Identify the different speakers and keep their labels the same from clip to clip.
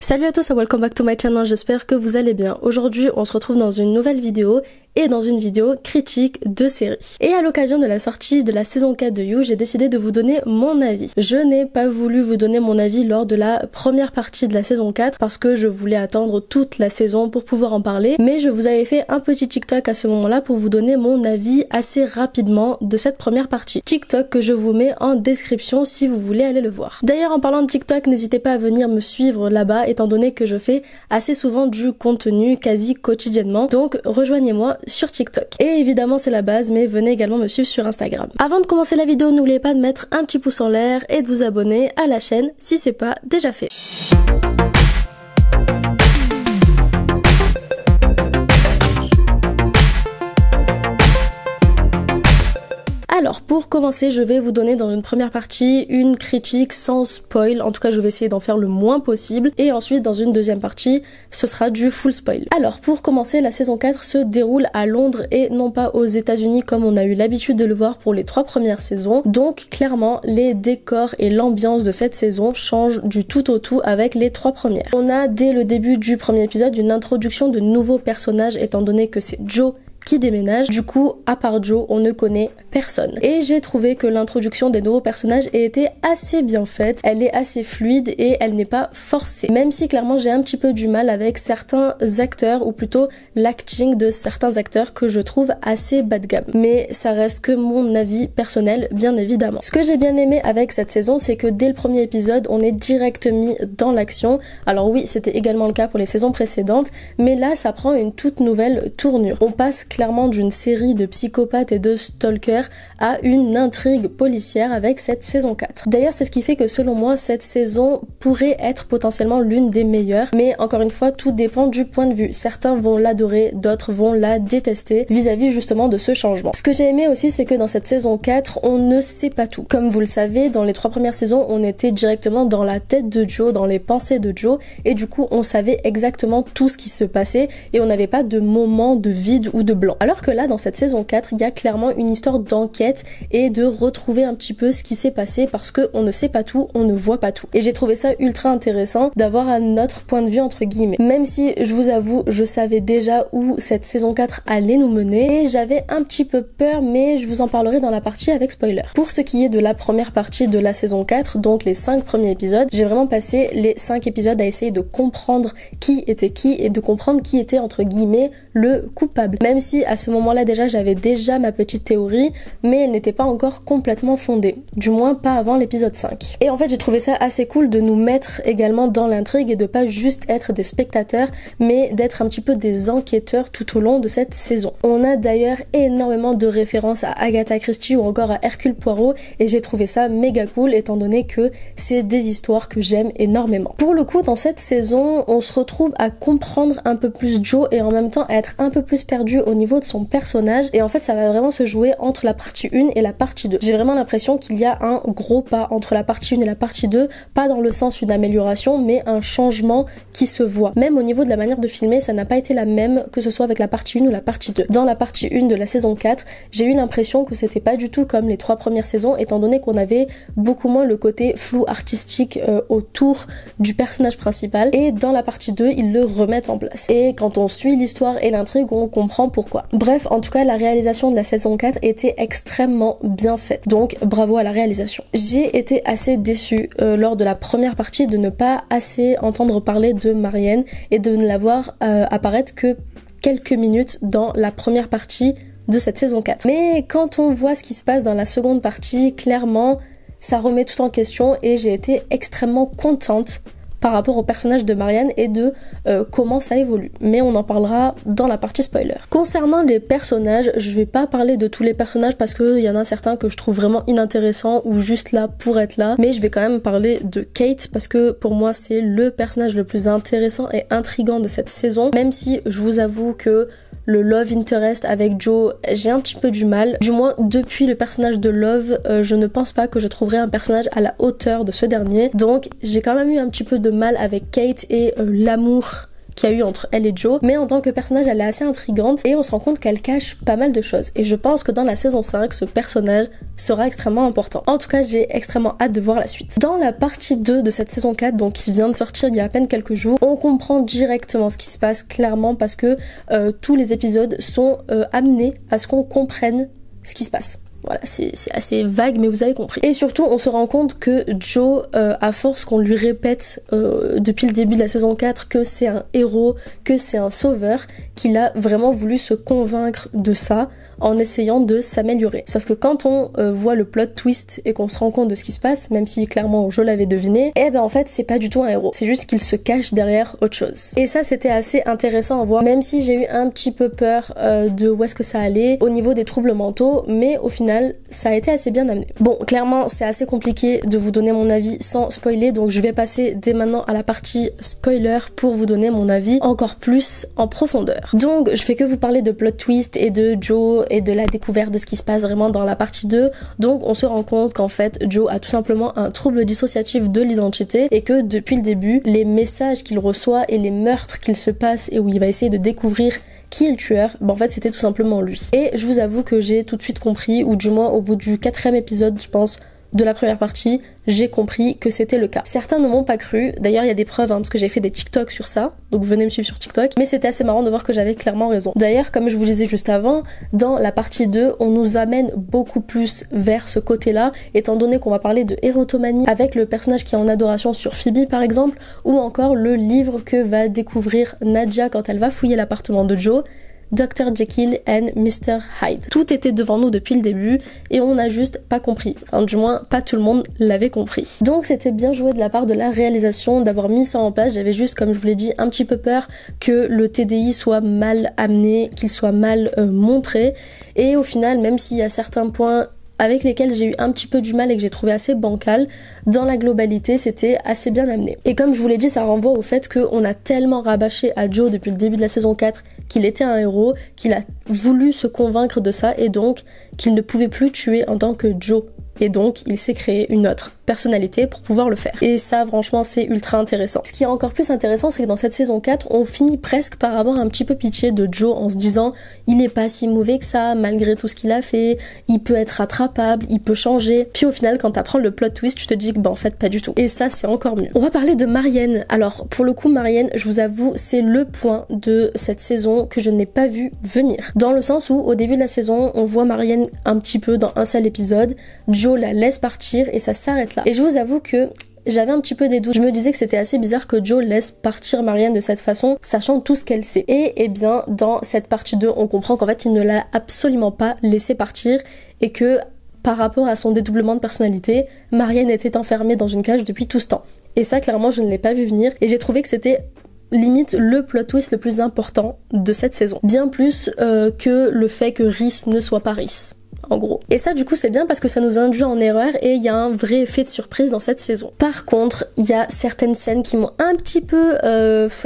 Speaker 1: Salut à tous et welcome back to my channel, j'espère que vous allez bien. Aujourd'hui on se retrouve dans une nouvelle vidéo et dans une vidéo critique de série. Et à l'occasion de la sortie de la saison 4 de You, j'ai décidé de vous donner mon avis. Je n'ai pas voulu vous donner mon avis lors de la première partie de la saison 4 parce que je voulais attendre toute la saison pour pouvoir en parler, mais je vous avais fait un petit TikTok à ce moment-là pour vous donner mon avis assez rapidement de cette première partie. TikTok que je vous mets en description si vous voulez aller le voir. D'ailleurs en parlant de TikTok, n'hésitez pas à venir me suivre là-bas étant donné que je fais assez souvent du contenu quasi quotidiennement, donc rejoignez-moi sur TikTok. Et évidemment c'est la base, mais venez également me suivre sur Instagram. Avant de commencer la vidéo, n'oubliez pas de mettre un petit pouce en l'air et de vous abonner à la chaîne si c'est pas déjà fait. Alors pour commencer, je vais vous donner dans une première partie une critique sans spoil, en tout cas je vais essayer d'en faire le moins possible, et ensuite dans une deuxième partie ce sera du full spoil. Alors pour commencer, la saison 4 se déroule à Londres et non pas aux États-Unis comme on a eu l'habitude de le voir pour les 3 premières saisons, donc clairement les décors et l'ambiance de cette saison changent du tout au tout avec les 3 premières. On a dès le début du premier épisode une introduction de nouveaux personnages étant donné que c'est Joe qui déménage, du coup à part Joe on ne connaît personne. Et j'ai trouvé que l'introduction des nouveaux personnages a été assez bien faite, elle est assez fluide et elle n'est pas forcée. Même si clairement j'ai un petit peu du mal avec certains acteurs, ou plutôt l'acting de certains acteurs que je trouve assez bas de gamme. Mais ça reste que mon avis personnel bien évidemment. Ce que j'ai bien aimé avec cette saison, c'est que dès le premier épisode on est direct mis dans l'action. Alors oui, c'était également le cas pour les saisons précédentes, mais là ça prend une toute nouvelle tournure. On passe clairement d'une série de psychopathes et de stalkers à une intrigue policière avec cette saison 4. D'ailleurs c'est ce qui fait que selon moi cette saison pourrait être potentiellement l'une des meilleures, mais encore une fois tout dépend du point de vue. Certains vont l'adorer, d'autres vont la détester vis-à-vis justement de ce changement. Ce que j'ai aimé aussi, c'est que dans cette saison 4 on ne sait pas tout. Comme vous le savez, dans les 3 premières saisons on était directement dans la tête de Joe, dans les pensées de Joe, et du coup on savait exactement tout ce qui se passait et on n'avait pas de moment de vide ou de blanc. Alors que là dans cette saison 4 il y a clairement une histoire d'enquête et de retrouver un petit peu ce qui s'est passé parce que on ne sait pas tout, on ne voit pas tout. Et j'ai trouvé ça ultra intéressant d'avoir un autre point de vue entre guillemets. Même si je vous avoue, je savais déjà où cette saison 4 allait nous mener et j'avais un petit peu peur, mais je vous en parlerai dans la partie avec spoiler. Pour ce qui est de la première partie de la saison 4, donc les 5 premiers épisodes, j'ai vraiment passé les 5 épisodes à essayer de comprendre qui était qui et de comprendre qui était entre guillemets le coupable. Même si à ce moment-là déjà j'avais déjà ma petite théorie, mais elle n'était pas encore complètement fondée, du moins pas avant l'épisode 5. Et en fait j'ai trouvé ça assez cool de nous mettre également dans l'intrigue et de pas juste être des spectateurs, mais d'être un petit peu des enquêteurs tout au long de cette saison. On a d'ailleurs énormément de références à Agatha Christie ou encore à Hercule Poirot et j'ai trouvé ça méga cool étant donné que c'est des histoires que j'aime énormément. Pour le coup dans cette saison on se retrouve à comprendre un peu plus Joe et en même temps à être un peu plus perdu au niveau de son personnage, et en fait ça va vraiment se jouer entre la partie 1 et la partie 2. J'ai vraiment l'impression qu'il y a un gros pas entre la partie 1 et la partie 2, pas dans le sens d'une amélioration mais un changement qui se voit. Même au niveau de la manière de filmer, ça n'a pas été la même que ce soit avec la partie 1 ou la partie 2. Dans la partie 1 de la saison 4, j'ai eu l'impression que c'était pas du tout comme les 3 premières saisons étant donné qu'on avait beaucoup moins le côté flou artistique autour du personnage principal, et dans la partie 2 ils le remettent en place. Et quand on suit l'histoire et l'intrigue on comprend pourquoi. Bref, en tout cas la réalisation de la saison 4 était extrêmement bien faite, donc bravo à la réalisation. J'ai été assez déçue lors de la première partie de ne pas assez entendre parler de Marianne et de ne la voir apparaître que quelques minutes dans la première partie de cette saison 4. Mais quand on voit ce qui se passe dans la seconde partie, clairement ça remet tout en question et j'ai été extrêmement contente par rapport au personnage de Marianne et de comment ça évolue. Mais on en parlera dans la partie spoiler. Concernant les personnages, je vais pas parler de tous les personnages parce qu'il y en a certains que je trouve vraiment inintéressants ou juste là pour être là, mais je vais quand même parler de Kate parce que pour moi c'est le personnage le plus intéressant et intriguant de cette saison, même si je vous avoue que le love interest avec Joe, j'ai un petit peu du mal. Du moins, depuis le personnage de Love, je ne pense pas que je trouverai un personnage à la hauteur de ce dernier. Donc, j'ai quand même eu un petit peu de mal avec Kate et l'amour qu'il y a eu entre elle et Joe, mais en tant que personnage elle est assez intrigante et on se rend compte qu'elle cache pas mal de choses et je pense que dans la saison 5 ce personnage sera extrêmement important. En tout cas j'ai extrêmement hâte de voir la suite. Dans la partie 2 de cette saison 4, donc qui vient de sortir il y a à peine quelques jours, on comprend directement ce qui se passe clairement parce que tous les épisodes sont amenés à ce qu'on comprenne ce qui se passe. Voilà, c'est assez vague, mais vous avez compris. Et surtout, on se rend compte que Joe, à force qu'on lui répète depuis le début de la saison 4 que c'est un héros, que c'est un sauveur, qu'il a vraiment voulu se convaincre de ça en essayant de s'améliorer. Sauf que quand on voit le plot twist et qu'on se rend compte de ce qui se passe, même si clairement je l'avais deviné, eh ben en fait c'est pas du tout un héros. C'est juste qu'il se cache derrière autre chose. Et ça c'était assez intéressant à voir, même si j'ai eu un petit peu peur de où est-ce que ça allait au niveau des troubles mentaux, mais au final ça a été assez bien amené. Bon, clairement c'est assez compliqué de vous donner mon avis sans spoiler, donc je vais passer dès maintenant à la partie spoiler pour vous donner mon avis encore plus en profondeur. Donc je fais que vous parler de plot twist et de Joe et de la découverte de ce qui se passe vraiment dans la partie 2. Donc on se rend compte qu'en fait Joe a tout simplement un trouble dissociatif de l'identité et que depuis le début les messages qu'il reçoit et les meurtres qu'il se passe et où il va essayer de découvrir qui est le tueur, ben en fait c'était tout simplement lui. Et je vous avoue que j'ai tout de suite compris, ou du moins au bout du 4e épisode je pense de la première partie, j'ai compris que c'était le cas. Certains ne m'ont pas cru, d'ailleurs il y a des preuves parce que j'ai fait des TikTok sur ça, donc venez me suivre sur TikTok, mais c'était assez marrant de voir que j'avais clairement raison. D'ailleurs comme je vous le disais juste avant, dans la partie 2 on nous amène beaucoup plus vers ce côté-là, étant donné qu'on va parler de érotomanie avec le personnage qui est en adoration sur Phoebe par exemple, ou encore le livre que va découvrir Nadia quand elle va fouiller l'appartement de Joe, Dr. Jekyll and Mr. Hyde. Tout était devant nous depuis le début et on n'a juste pas compris. Enfin du moins pas tout le monde l'avait compris. Donc c'était bien joué de la part de la réalisation d'avoir mis ça en place. J'avais juste, comme je vous l'ai dit, un petit peu peur que le TDI soit mal amené, qu'il soit mal montré. Et au final, même s'il y a certains points avec lesquels j'ai eu un petit peu du mal et que j'ai trouvé assez bancal, dans la globalité c'était assez bien amené. Et comme je vous l'ai dit, ça renvoie au fait qu'on a tellement rabâché à Joe depuis le début de la saison 4 qu'il était un héros, qu'il a voulu se convaincre de ça et donc qu'il ne pouvait plus tuer en tant que Joe. Et donc il s'est créé une autre personnalité pour pouvoir le faire. Et ça franchement c'est ultra intéressant. Ce qui est encore plus intéressant c'est que dans cette saison 4 on finit presque par avoir un petit peu pitié de Joe en se disant il est pas si mauvais que ça malgré tout ce qu'il a fait, il peut être rattrapable, il peut changer. Puis au final quand t'apprends le plot twist tu te dis que bah en fait pas du tout. Et ça c'est encore mieux. On va parler de Marianne. Alors pour le coup Marianne, je vous avoue c'est le point de cette saison que je n'ai pas vu venir. Dans le sens où au début de la saison on voit Marianne un petit peu dans un seul épisode, Joe la laisse partir et ça s'arrête là. Et je vous avoue que j'avais un petit peu des doutes. Je me disais que c'était assez bizarre que Joe laisse partir Marianne de cette façon, sachant tout ce qu'elle sait. Et eh bien, dans cette partie 2, on comprend qu'en fait, il ne l'a absolument pas laissé partir et que par rapport à son dédoublement de personnalité, Marianne était enfermée dans une cage depuis tout ce temps. Et ça, clairement, je ne l'ai pas vu venir et j'ai trouvé que c'était limite le plot twist le plus important de cette saison. Bien plus que le fait que Rhys ne soit pas Rhys. En gros. Et ça du coup c'est bien parce que ça nous induit en erreur et il y a un vrai effet de surprise dans cette saison. Par contre il y a certaines scènes qui m'ont un petit peu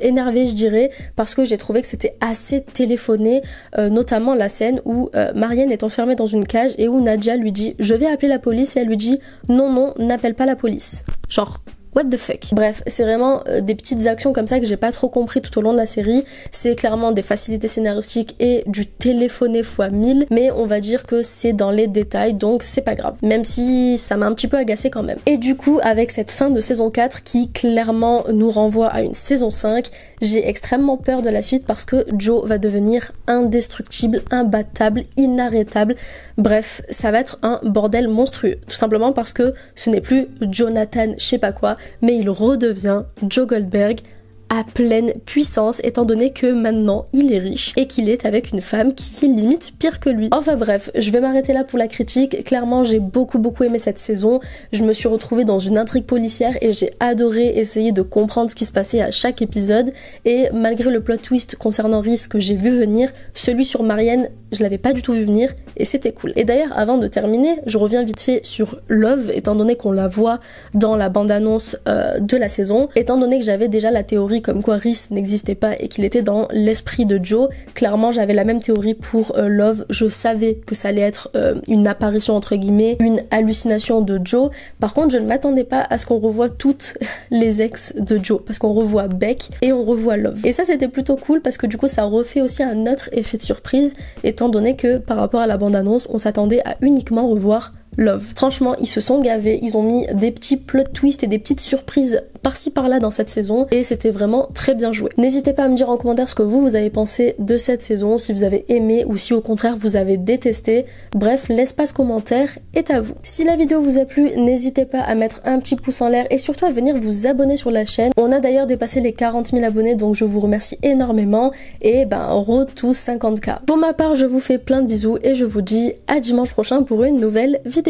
Speaker 1: énervée je dirais parce que j'ai trouvé que c'était assez téléphoné, notamment la scène où Marianne est enfermée dans une cage et où Nadia lui dit je vais appeler la police et elle lui dit non n'appelle pas la police. Genre what the fuck. Bref, c'est vraiment des petites actions comme ça que j'ai pas trop compris tout au long de la série. C'est clairement des facilités scénaristiques et du téléphoné x 1000, mais on va dire que c'est dans les détails, donc c'est pas grave. Même si ça m'a un petit peu agacé quand même. Et du coup, avec cette fin de saison 4 qui clairement nous renvoie à une saison 5, j'ai extrêmement peur de la suite parce que Joe va devenir indestructible, imbattable, inarrêtable. Bref, ça va être un bordel monstrueux. Tout simplement parce que ce n'est plus Jonathan je sais pas quoi, mais il redevient Joe Goldberg à pleine puissance étant donné que maintenant il est riche et qu'il est avec une femme qui est limite pire que lui. Enfin bref, je vais m'arrêter là pour la critique. Clairement j'ai beaucoup aimé cette saison, je me suis retrouvée dans une intrigue policière et j'ai adoré essayer de comprendre ce qui se passait à chaque épisode et malgré le plot twist concernant Rhys que j'ai vu venir, celui sur Marianne je l'avais pas du tout vu venir et c'était cool. Et d'ailleurs avant de terminer, je reviens vite fait sur Love, étant donné qu'on la voit dans la bande-annonce de la saison, étant donné que j'avais déjà la théorie comme quoi Reese n'existait pas et qu'il était dans l'esprit de Joe. Clairement j'avais la même théorie pour Love, je savais que ça allait être une apparition entre guillemets, une hallucination de Joe. Par contre je ne m'attendais pas à ce qu'on revoie toutes les ex de Joe, parce qu'on revoit Beck et on revoit Love. Et ça c'était plutôt cool parce que du coup ça refait aussi un autre effet de surprise, étant donné que par rapport à la bande-annonce on s'attendait à uniquement revoir Love. Franchement, ils se sont gavés, ils ont mis des petits plot twists et des petites surprises par-ci par-là dans cette saison et c'était vraiment très bien joué. N'hésitez pas à me dire en commentaire ce que vous avez pensé de cette saison, si vous avez aimé ou si au contraire vous avez détesté. Bref, l'espace commentaire est à vous. Si la vidéo vous a plu, n'hésitez pas à mettre un petit pouce en l'air et surtout à venir vous abonner sur la chaîne. On a d'ailleurs dépassé les 40 000 abonnés, donc je vous remercie énormément et road to 50K. Pour ma part, je vous fais plein de bisous et je vous dis à dimanche prochain pour une nouvelle vidéo.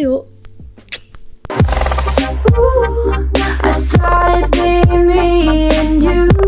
Speaker 2: I thought it'd be me and you.